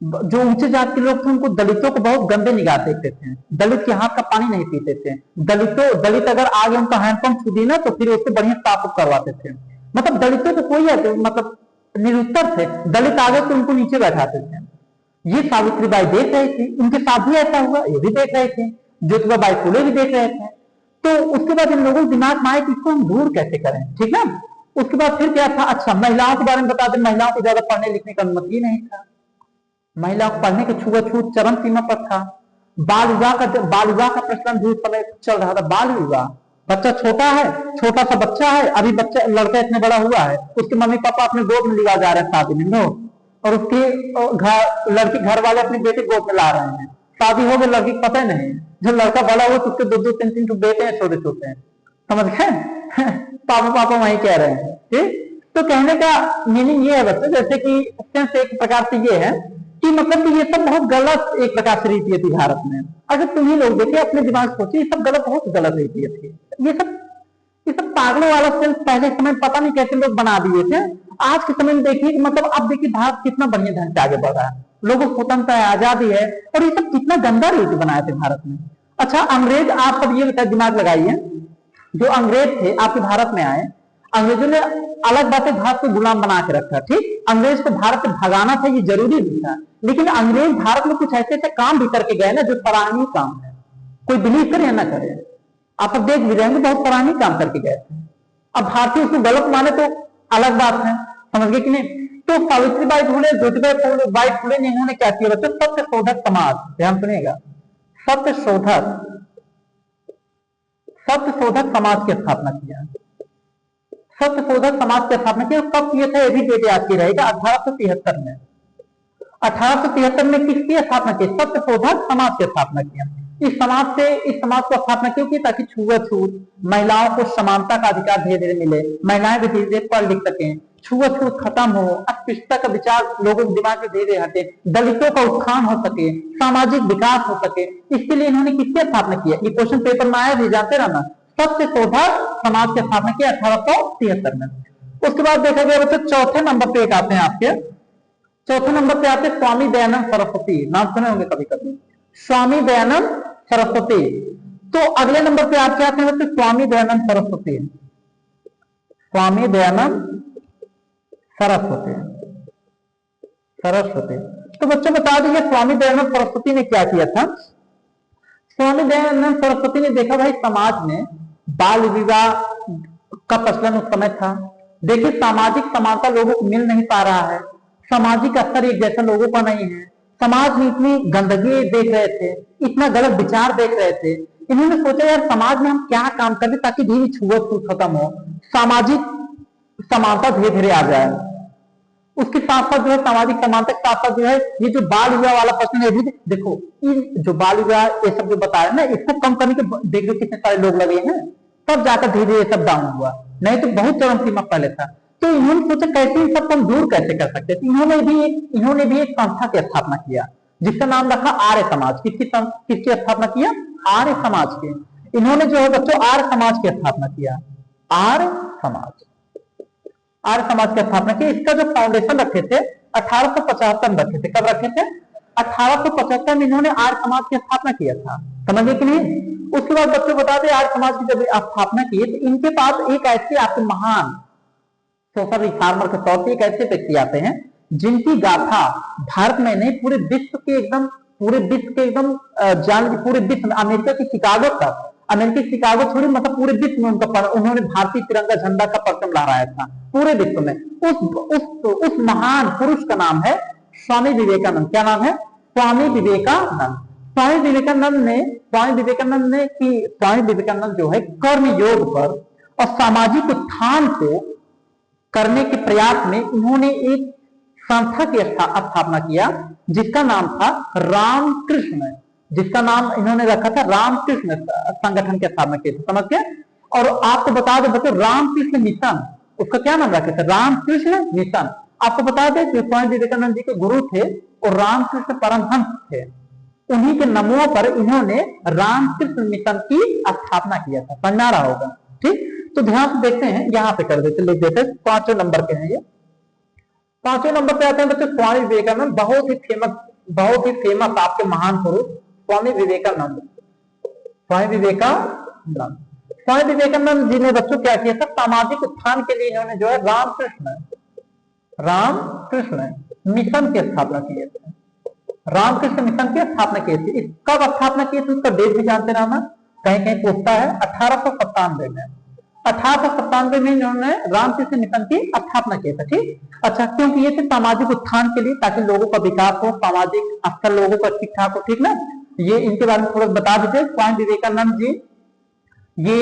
जो ऊंचे जात के लोग थे उनको दलितों को बहुत गंदे निगाह देखते थे। दलित के हाथ का पानी नहीं पीते थे। दलित अगर आगे उनका हैंडपंप छू दी ना तो फिर उससे बढ़िया साफ करवाते थे। मतलब दलितों को कोई मतलब निरुत्तर थे, दलित आगे तो उनको नीचे बैठाते थे। ये सावित्री बाई देख रही थी, उनके साथ भी ऐसा हुआ, ये भी देख रहे थे, ज्योतिबा बाई फूले भी देख रहे थे। तो उसके बाद इन लोगों के दिमाग में आया कि इसको हम दूर कैसे करें, ठीक है। उसके बाद फिर क्या था? अच्छा, महिलाओं के बारे में बता दें, महिलाओं को ज्यादा पढ़ने लिखने का अनुमति नहीं था। महिलाओं को पढ़ने के छुआछूत चरम सीमा पर था। बाल विवाह का प्रचलन भी उस समय चल रहा था। बाल विवाह, बच्चा छोटा है, छोटा सा बच्चा है, अभी बच्चा लड़का इतने बड़ा हुआ है, उसके मम्मी पापा अपने गोद में लिवा जा रहे हैं शादी में नो, और उसके लड़की घर वाले अपने बेटे गोद में ला रहे हैं। शादी हो गई, लड़की को पता ही नहीं। जब लड़का बड़ा हुआ तो उसके दो दो तीन तीन बेटे हैं, छोटे छोटे हैं, समझ गए। पापा पापा वही कह रहे हैं, ठीक। तो कहने का मीनिंग ये है बच्चों, जैसे कि सेंस एक प्रकार से ये है कि मतलब कि ये सब बहुत गलत एक प्रकार से रीति थी भारत में। अगर तुम ही लोग देखे अपने दिमाग सोचिए, ये सब गलत, बहुत गलत रीति थी। ये सब पागलों वाला सेंस पहले समय पता नहीं कैसे लोग बना दिए थे। आज के समय में देखिए कि मतलब अब देखिए भारत कितना बढ़िया ढंग से आगे बढ़ रहा है, लोगों को स्वतंत्रता है, आजादी है, और ये सब कितना गंदा रीति बनाए थे भारत में। अच्छा, अंग्रेज, आप सब ये बताए, दिमाग लगाइए, जो अंग्रेज थे आपके भारत में आए, अंग्रेजों ने अलग बात है भारत को गुलाम बना के रखा, ठीक। अंग्रेज को भारत से भगाना था, ये जरूरी भी था, लेकिन अंग्रेज भारत में कुछ ऐसे ऐसे काम भी करके गए ना जो सराहनीय काम है। कोई बिलीव करे या ना करे, आप अब देख भी रहे हैं बहुत सराहनीय काम करके गए थे। अब भारतीय उसको गलत माने तो अलग बात है, समझ गए कि नहीं। तो सावित्री बाई फूले, ज्योतिबा बाई फूले ने इन्होंने क्या किया बच्चों? सत्यशोधक समाज, ध्यान सुनिएगा, सत्यशोधक समाज की स्थापना किया। सत्यशोधक समाज की स्थापना किया। कब किया था ये भी डेट याद की रहेगा, 1873 में। 1873 में किसकी स्थापना की? सत्यशोधक समाज की स्थापना किया। इस समाज को स्थापना क्यों की? ताकि छुआछूत, महिलाओं को समानता का अधिकार धीरे धीरे मिले, महिलाएं भी धीरे धीरे पढ़ लिख सकें, छुआछूत खत्म हो, अस्पृश्यता का विचार लोगों के दिमाग में धीरे धीरे हटे, दलितों का उत्थान हो सके, सामाजिक विकास हो सके। इसके लिए इन्होंने किसकी स्थापना किया? ये क्वेश्चन पेपर में आया भी, जानते रहना। सत्यशोधक समाज की स्थापना की 1873 में। उसके बाद देखा गया बच्चों, चौथे नंबर पे एक आते हैं आपके, चौथे नंबर पे आते स्वामी दयानंद सरस्वती। नाम सुने होंगे कभी कभी, स्वामी दयानंद सरस्वती। तो अगले नंबर पे आप क्या आते हैं? स्वामी दयानंद सरस्वती, स्वामी दयानंद सरस्वती। तो बच्चों बता दीजिए स्वामी दयानंद सरस्वती ने क्या किया था? स्वामी दयानंद सरस्वती ने देखा भाई समाज में बाल विवाह का प्रचलन उस समय था। देखिए सामाजिक समानता लोगों को मिल नहीं पा रहा है, सामाजिक स्तर एक जैसा लोगों का नहीं है, समाज में इतनी गंदगी देख रहे थे, इतना गलत विचार देख रहे थे। इन्होंने सोचा यार समाज में हम क्या काम करें ताकि धीरे छुआछूत खत्म हो, सामाजिक समानता धीरे धीरे आ जाए। उसके साथ साथ जो है सामाजिक समानता के साथ साथ जो है ये जो बाल विवाह वाला प्रश्न है, भी देखो इन जो बाल विवाह ये सब जो बताया ना, इसको कम करने के देख लो कितने सारे लोग लगे हैं, तब जाकर धीरे धीरे ये सब डाउन हुआ, नहीं तो बहुत चरम सीमा पहले था। तो इन्होंने सोचा कैसे इन सबको हम दूर कैसे कर सकते थे। इन्होंने भी एक संस्था की स्थापना किया जिसका नाम रखा आर्य समाज। किसकी स्थापना किया? आर्य समाज की। इन्होंने जो है बच्चों आर्य समाज की स्थापना किया, आर्य समाज की स्थापना की। इसका जो फाउंडेशन रखे थे 1875 में रखे थे। कब रखे थे? 1875 में इन्होंने आर्य समाज की स्थापना किया था, समझे कि नहीं। उसके बाद बच्चों बता दें आर्य समाज की जब स्थापना की तो इनके पास एक ऐसे आपके महान सोशल रिफॉर्मर के तौर पर एक ऐसे व्यक्ति आते हैं जिनकी गाथा भारत में नहीं पूरे विश्व के एकदम पूरे विश्व में, अमेरिका की शिकागो तक, अमेरिका की शिकागो छोड़ी मतलब पूरे विश्व में उन्होंने भारतीय तिरंगा झंडा का परचम लहराया था पूरे विश्व में। उस महान पुरुष का नाम है स्वामी विवेकानंद। क्या नाम है? स्वामी विवेकानंद। स्वामी विवेकानंद जो है कर्म योग पर और सामाजिक उत्थान को करने के प्रयास में इन्होंने एक संस्था की स्थापना किया जिसका नाम था रामकृष्ण, जिसका नाम इन्होंने रखा था रामकृष्ण संगठन की स्थापना की, समझ गए। और आपको बता दें बच्चों, रामकृष्ण मिशन, उसका क्या नाम रखे थे, रामकृष्ण मिशन। आपको बता दें कि स्वामी विवेकानंद जी के गुरु थे और रामकृष्ण परमहंस थे, उन्हीं के नामों पर इन्होंने रामकृष्ण मिशन की स्थापना किया था, समझ आ रहा होगा। ठीक, तो ध्यान से देखते हैं, यहाँ पे कर देते, लिख देते, 5वें नंबर पे है ये। 5वें नंबर पे आते हैं बच्चों स्वामी विवेकानंद, बहुत ही फेमस आपके महान पुरुष स्वामी विवेकानंद। स्वामी विवेकानंद जी ने बच्चों क्या किया था, सामाजिक उत्थान के लिए इन्होंने जो है रामकृष्ण मिशन की स्थापना की थी। रामकृष्ण मिशन की स्थापना की थी। कब स्थापना की थी उसका डेट भी जानते रहना, कहीं कहीं पूछता है। 1897 में, 1897 में इन्होंने रामकृष्ण मिशन की स्थापना की थी। ठीक, अच्छा, क्योंकि ये थे सामाजिक उत्थान के लिए, ताकि लोगों का विकास हो, सामाजिक स्तर लोगों का ठीक ठाक हो। ठीक ना, ये इनके बारे में थोड़ा बता दीजिए। स्वामी विवेकानंद जी, ये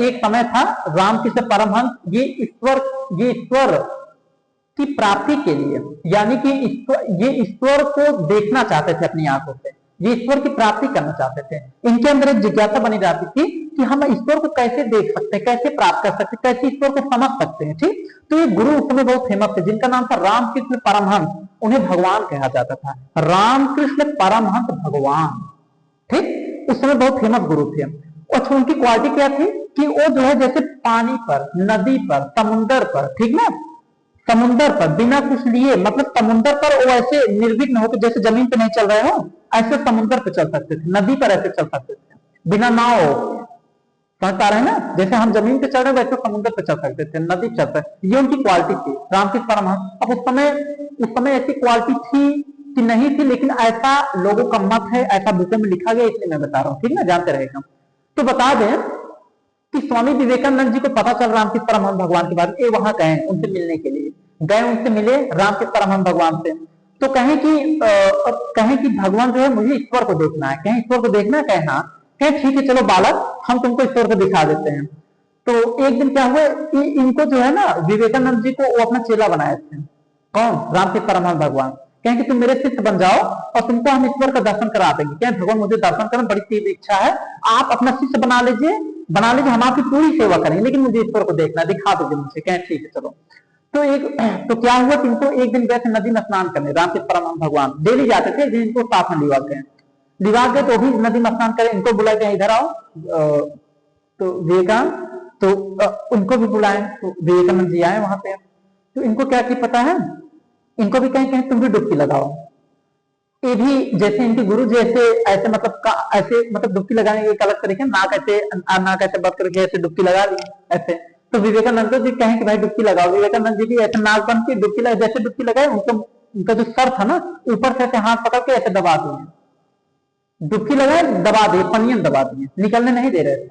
एक समय था रामकृष्ण परमहंस, ये ईश्वर की प्राप्ति के लिए, यानी कि ये ईश्वर को देखना चाहते थे अपनी आंखों से, ये ईश्वर की प्राप्ति करना चाहते थे। इनके अंदर एक जिज्ञासा बनी जाती थी कि हम ईश्वर को कैसे देख सकते हैं, कैसे प्राप्त कर सकते हैं, कैसे ईश्वर को समझ सकते हैं। ठीक, तो ये गुरु उस समय बहुत फेमस थे जिनका नाम था रामकृष्ण परमहंस, उन्हें भगवान कहा जाता था, रामकृष्ण परमहंस भगवान। ठीक, उस समय बहुत फेमस गुरु थे। अच्छा, उनकी क्वालिटी क्या थी कि वो जो है जैसे पानी पर, नदी पर, समुन्द्र पर, ठीक ना, समुन्द्र पर बिना कुछ लिए, मतलब समुन्द्र पर वो ऐसे निर्विघ्न होकर, जैसे जमीन पे नहीं चल रहे हो ऐसे समुन्द्र पे चल सकते थे, नदी पर ऐसे चल सकते थे बिना नाव, समझ पा रहे हैं ना, जैसे हम जमीन पे चल रहे वैसे समुद्र पे चल सकते थे, नदी चल सकते, ये उनकी क्वालिटी थी रामकृष्ण परमहंस। अब उस समय ऐसी क्वालिटी थी कि नहीं थी, लेकिन ऐसा लोगों का मत है, ऐसा बुकों में लिखा गया, इसलिए मैं बता रहा हूँ। ठीक ना, जानते रहेगा। तो बता दें कि स्वामी विवेकानंद जी को पता चल रामकृष्ण परमहंस भगवान के बारे में, वहां गए उनसे मिलने के लिए, उनसे मिले रामकृष्ण परमहंस भगवान से। तो कहें कि भगवान जो है मुझे ईश्वर को देखना है, कहें ईश्वर को देखना है, कहें हाँ, कहें ठीक है चलो बालक, हम तुमको ईश्वर को दिखा देते हैं। तो एक दिन क्या हुआ कि इनको जो है ना विवेकानंद जी को वो अपना चेला बनाए थे, कौन, रामकृष्ण परमहंस भगवान। कहें कि तुम मेरे शिष्य बन जाओ और तुमको हम ईश्वर का दर्शन करा देंगे। कहें भगवान मुझे दर्शन करना बड़ी तीव्र इच्छा है, आप अपना शिष्य बना लीजिए, हम आपकी पूरी सेवा करेंगे, लेकिन मुझे ईश्वर को देखना, दिखा दीजिए मुझे। कहें ठीक है चलो। तो क्या हुआ कि इनको एक दिन गए थे नदी में स्नान करने, रामकृष्ण परमहंस भगवान डेली जाते थे, इनको साथ में लिवा गए तो भी नदी में स्नान करें, इनको बुलाए गए इधर आओ, तो विवेकानंद, तो उनको भी बुलाए, तो विवेकानंद जी आए वहां पे। तो इनको क्या की पता है, इनको भी कहीं तुम भी डुबकी लगाओ। ये भी जैसे इनके गुरु जैसे ऐसे मतलब डुबकी लगाने के एक अलग तरीके, नाक ऐसे बंद करके ऐसे डुबकी लगा ली ऐसे। तो विवेकानंद जी कहें कि भाई डुबकी लगाओ, विवेकानंद जी भी ऐसे नाक बंद की डुबकी लगाए, जैसे डुबकी लगाए उनका जो सर था ना ऊपर से ऐसे हाथ पकड़ के ऐसे दबा दिए, डुबकी लगाए दबा दिए, पनियन दबा दिए, निकलने नहीं दे रहे थे।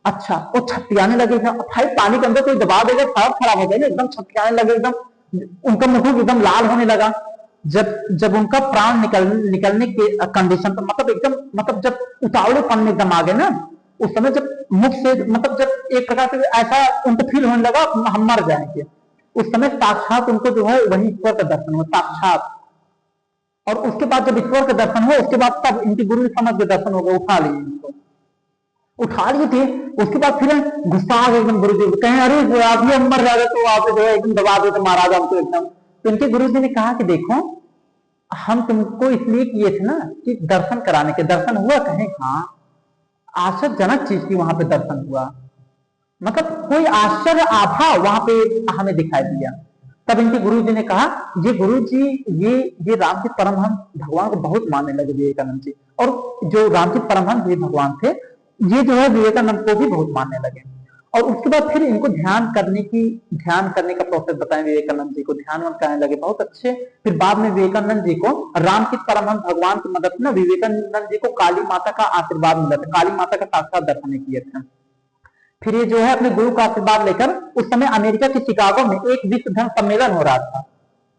अच्छा, वो छटपटाने लगे, भाई पानी के अंदर कोई दबा देगा साफ खराब हो जाएगा, एकदम छटपटाने लगे, एकदम उनका मुंह एकदम लाल होने लगा। जब उनका प्राण निकलने के कंडीशन पर, मतलब जब उतावलेपन में एकदम आ गए ना, उस समय जब मुख से, मतलब जब एक प्रकार से ऐसा उनको फील होने लगा हम मर जाएंगे, उस समय साक्षात उनको जो है वही ईश्वर का दर्शन हुआ, साक्षात। और उसके बाद जब ईश्वर का दर्शन हुआ, उसके बाद तब इनकी गुरु समझ के दर्शन हो गए, उठा लिए थे। उसके बाद फिर गुस्सा आ गया एकदम गुरु जी, कहें अरे आप भी हम मर जाए तो आप जो है एकदम दबा दे तो महाराज हमको एकदम। तो इनके गुरु जी ने कहा कि देखो हम तुमको इसलिए किए थे ना कि दर्शन कराने के, दर्शन हुआ, कहें हाँ, आश्चर्यजनक चीज की वहां पे दर्शन हुआ, मतलब कोई आश्चर्य आभा वहां पे हमें दिखाई दिया। तब इनके गुरु जी ने कहा, ये गुरु जी ये रामकृष्ण परमहंस भगवान को बहुत मानने लगे विवेकानंद जी, और जो रामकृष्ण परमहंस जी भगवान थे ये जो है विवेकानंद को भी बहुत मानने लगे। और उसके बाद फिर इनको ध्यान करने का प्रोसेस बताएं, विवेकानंद जी को ध्यान करने लगे बहुत अच्छे। फिर बाद में विवेकानंद जी को रामकृष्ण परमहंस भगवान की मदद से विवेकानंद जी को काली माता का आशीर्वाद मिला था, काली माता का साक्षात दर्शन किए थे। फिर ये जो है अपने गुरु का आशीर्वाद लेकर, उस समय अमेरिका के शिकागो में एक विश्व धर्म सम्मेलन हो रहा था,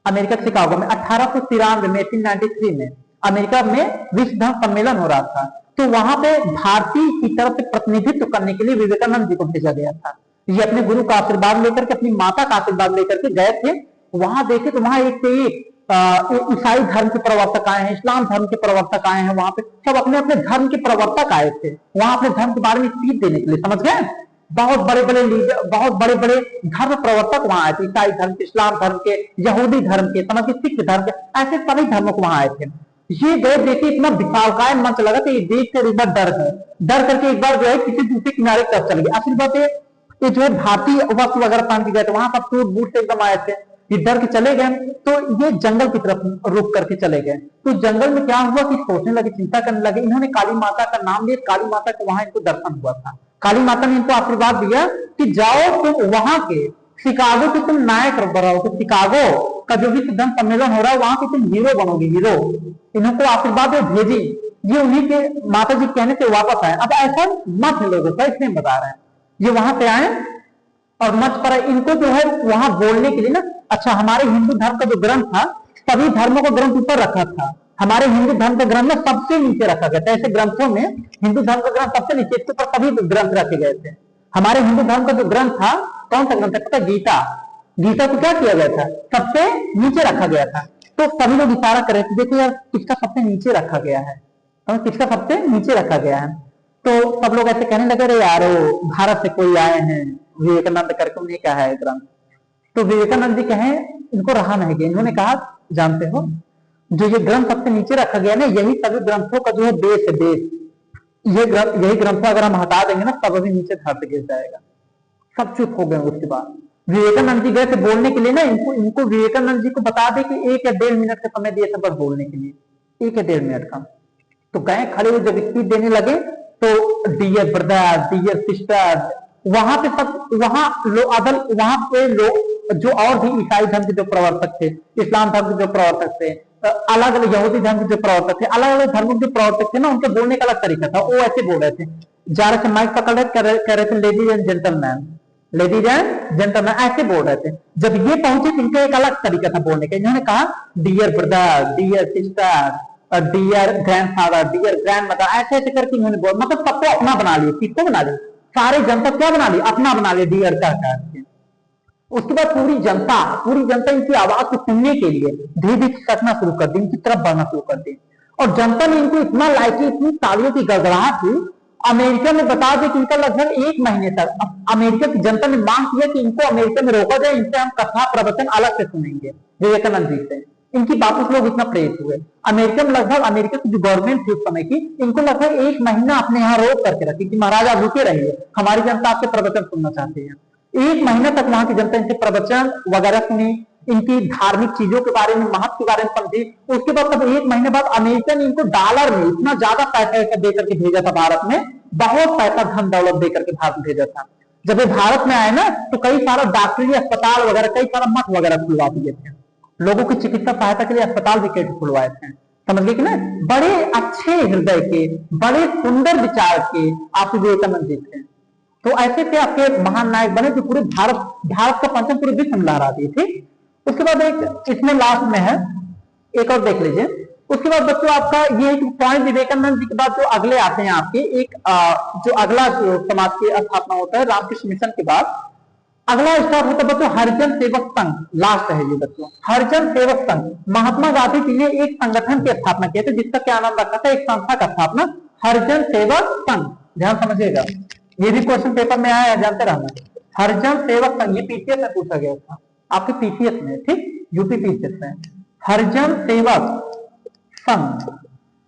अमेरिका के शिकागो में 1893 में 1893 में अमेरिका में विश्व धर्म सम्मेलन हो रहा था, तो वहां पे भारतीय की तरफ से प्रतिनिधित्व करने के लिए विवेकानंद जी को भेजा गया था। ये अपने गुरु का आशीर्वाद लेकर के, अपनी माता का आशीर्वाद लेकर के गए थे। वहां देखे तो वहां एक से एक ईसाई धर्म के प्रवर्तक आए हैं, इस्लाम धर्म के प्रवर्तक आए हैं, वहां पे सब अपने अपने धर्म के प्रवर्तक आए थे वहां अपने धर्म के बारे में स्पीच देने के लिए, समझ गए। बहुत बड़े बड़े लीडर, बहुत बड़े बड़े धर्म प्रवर्तक वहां आए थे, ईसाई धर्म के, इस्लाम धर्म के, यहूदी धर्म के, समझ के सिख धर्म के, ऐसे सभी धर्मों को वहां आए थे। ये गए, देखे इतना विशालकाय मंच लगा तो ये देख कर एक बार डर करके एक बार जो है किसी दूसरे किनारे तरफ चल गए। असल बात ये जो है भारतीय वस्त्र वगैरह पहन के गए थे, वहां सब सूट बूट से एकदम आए थे, ये डर के चले गए, तो ये जंगल की तरफ रुक करके चले गए। तो जंगल में क्या हुआ कि सोचने लगे, चिंता करने लगे। इन्होंने काली माता का नाम लिया, काली माता का वहां इनको दर्शन हुआ था। काली माता ने इनको आशीर्वाद दिया कि जाओ तुम वहां के शिकागो के तुम नायक बनाओगे, शिकागो का जो भी धर्म सम्मेलन हो रहा है वहां के तुम हीरो बनोगे, हीरो। इनको आशीर्वाद भेजी, ये उन्हीं के माता जी कहने से वापस आए। अब ऐसा मत है लोगों का, इसलिए बता रहे हैं। ये वहां से आए और मंच पर इनको जो है वहां बोलने के लिए ना, अच्छा हमारे हिंदू धर्म का जो ग्रंथ था, सभी धर्मों का ग्रंथ ऊपर रखा था, हमारे हिंदू धर्म का ग्रंथ में सबसे नीचे रखा गया था। ऐसे ग्रंथों में हिंदू धर्म का ग्रंथ सबसे नीचे, इसके ऊपर सभी ग्रंथ रखे गए थे। हमारे हिंदू धर्म का जो ग्रंथ था, कौन सा ग्रंथ था? गीता। गीता को क्या किया गया था? सबसे नीचे रखा गया था। तो सभी लोग इशारा कर रहे थे, देखो यार किसका सबसे नीचे रखा गया है, तो किसका सबसे नीचे रखा गया है। तो सब लोग ऐसे कहने लगे, अरे यार भारत से कोई आए हैं, विवेकानंद करके उन्हें कहा है ग्रंथ। तो विवेकानंद जी कहे इनको रहा नहीं गया, इन्होंने कहा जानते हो जो ये ग्रंथ सबसे नीचे रखा गया ना, यही सभी ग्रंथों का जो है देश है, देश। यही ग्रंथ अगर हम हटा देंगे ना, सब अभी नीचे धरती गिर जाएगा। सब चुप हो गए। उसके बाद विवेकानंद जी गए थे बोलने के लिए ना, इनको विवेकानंद जी को बता दे कि 1 या 1.5 मिनट का समय दिए थे बस बोलने के लिए, 1 या 1.5 मिनट का। तो गए, खड़े हुए, जब स्पीच देने लगे तो डियर ब्रदर, डियर सिस्टर, वहां पे सब, वहां पे लोग जो और भी ईसाई धर्म के जो प्रवर्तक थे, इस्लाम धर्म के जो प्रवर्तक थे, अलग अलग यहूदी धर्म के जो प्रवर्तक थे, अलग अलग धर्मों के प्रवर्तक थे ना, उनके बोलने का अलग तरीका था। वो ऐसे बोल रहे थे, जा रहे थे माइक पकड़ रहे, कह रहे थे ladies and gentleman, ladies and gentleman, ऐसे बोल रहे थे। जब ये पहुंचे तो इनका एक अलग तरीका था बोलने का। इन्होंने कहा dear brother, dear sister, dear grandfather, dear grandmother, ऐसे ऐसे करके इन्होंने बोल, मतलब सबको अपना बना लिया। किसको बना लिया? सारे जनता क्या बना ली? अपना बना लिया, डियर का। उसके बाद पूरी जनता इनकी आवाज को सुनने के लिए धीरे धीरे करना शुरू कर दी, इनकी तरफ बढ़ना शुरू कर दी। और जनता ने इनको इतना लाइक किया, इतनी तालियों की गड़गड़ाहट हुई। अमेरिका में बता दें कि इनका लगभग 1 महीने तक अमेरिका की जनता ने मांग किया कि इनको अमेरिका में रोका जाए, इनसे हम कथा प्रवचन अलग से सुनेंगे विवेकानंद जी से। इनकी बातों से लोग इतना प्रेरित हुए। अमेरिका में लगभग, अमेरिका की जो गवर्नमेंट थी उस समय की, इनको लगभग 1 महीना अपने यहाँ रोक करके रखी कि महाराज आप रुके रहिए, हमारी जनता आपसे प्रवचन सुनना चाहती है। 1 महीना तक वहां की जनता इनसे प्रवचन वगैरह सुनी, इनकी धार्मिक चीजों के बारे में, महत्व के बारे में समझी। उसके बाद तब 1 महीने बाद अमेरिका ने इनको डॉलर में इतना ज्यादा पैसा देकर के भेजा था भारत में, बहुत पैसा धन दौलत देकर के भारत भेजा था। जब ये भारत में आए ना तो कई सारा डॉक्टरी अस्पताल वगैरह, कई सारा मठ वगैरह खुलवा दिए थे, लोगों की चिकित्सा सहायता के लिए अस्पताल भी खुलवाए थे। समझ गए कि ना? बड़े अच्छे हृदय के, बड़े सुंदर विचार के आप विवेकानंद जी थे। तो ऐसे थे आपके महान नायक बने जो पूरे भारत का पंचम पूरे विश्व में लहरा दिए थे। उसके बाद एक इसमें लास्ट में है, एक और देख लीजिए। उसके बाद बच्चों आपका ये पॉइंट विवेकानंद जी के बाद जो अगले आते हैं आपके, एक जो अगला जो समाज की स्थापना होता है रामकृष्ण मिशन के बाद, अगला स्टार्ट होता है बच्चों हरिजन सेवक संघ। लास्ट है ये बच्चों, हरिजन सेवक संघ। महात्मा गांधी जी ने एक संगठन की स्थापना की थी जिसका क्या नाम रखा था, एक संस्था का स्थापना, हरिजन सेवक संघ। ध्यान समझिएगा, ये भी क्वेश्चन पेपर में आया है, जानते रहना। हरिजन सेवक संघ, ये पीसीएस में पूछा गया था, आपके पीसीएस में, ठीक, यूपी पीसीएस में। हरिजन सेवक संघ,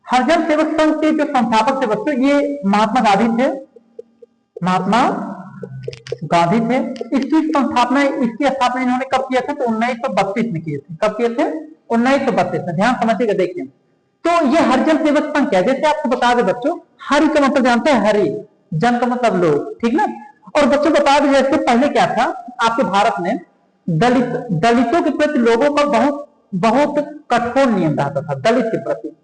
हरिजन सेवक संघ के जो संस्थापक थे बच्चों, ये महात्मा गांधी थे, महात्मा गांधी थे। इसकी स्थापना इन्होंने कब किया था? तो 1932 में किए थे। कब किए थे? 1932 में। ध्यान समझिएगा, देखिए। तो ये हरिजन सेवक संघ क्या, जैसे आपको बता दे बच्चों, हरि का मतलब जानते हैं, हरि, जन का मतलब लोग, ठीक ना? और बच्चों बता दें जैसे पहले क्या था आपके भारत में, दलितों के प्रति लोगों का बहुत कठोर नियम रहता था। दलित के प्रति,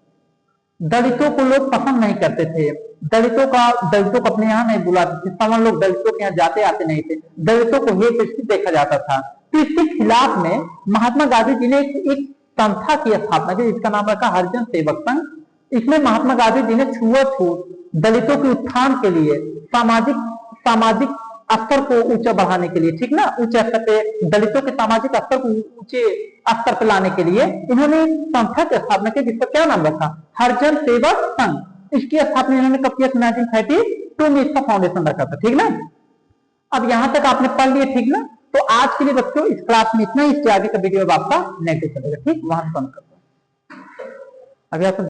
दलितों को लोग पसंद नहीं करते थे, दलितों को अपने यहाँ नहीं बुलाते थे, समान लोग दलितों के यहाँ जाते आते नहीं थे, दलितों को हेट दृष्टि देखा जाता था। तो इसके खिलाफ में महात्मा गांधी जी ने एक संस्था की स्थापना की, इसका नाम रखा हरिजन सेवक संघ। इसमें महात्मा गांधी जी ने छुआछूत, दलितों के उत्थान के लिए, सामाजिक सामाजिक स्तर को ऊंचा बढ़ाने के लिए, ठीक ना, ऊंचे स्तर पे दलितों के सामाजिक स्तर को ऊंचे स्तर पर लाने के लिए इन्होंने संस्था की स्थापना की, जिसका क्या नाम रखा, हरिजन सेवक संघ। इसकी स्थापना इन्होंने कब किया? 1932 में इसका फाउंडेशन रखा था, ठीक ना। अब यहां तक आपने पढ़ लिया, ठीक ना। तो आज के लिए बच्चों इस क्लास में इतना ही, इसके आगे का वीडियो आपका नेक्स्ट चलेगा, ठीक, वहां से बंद करता हूं। अभी आप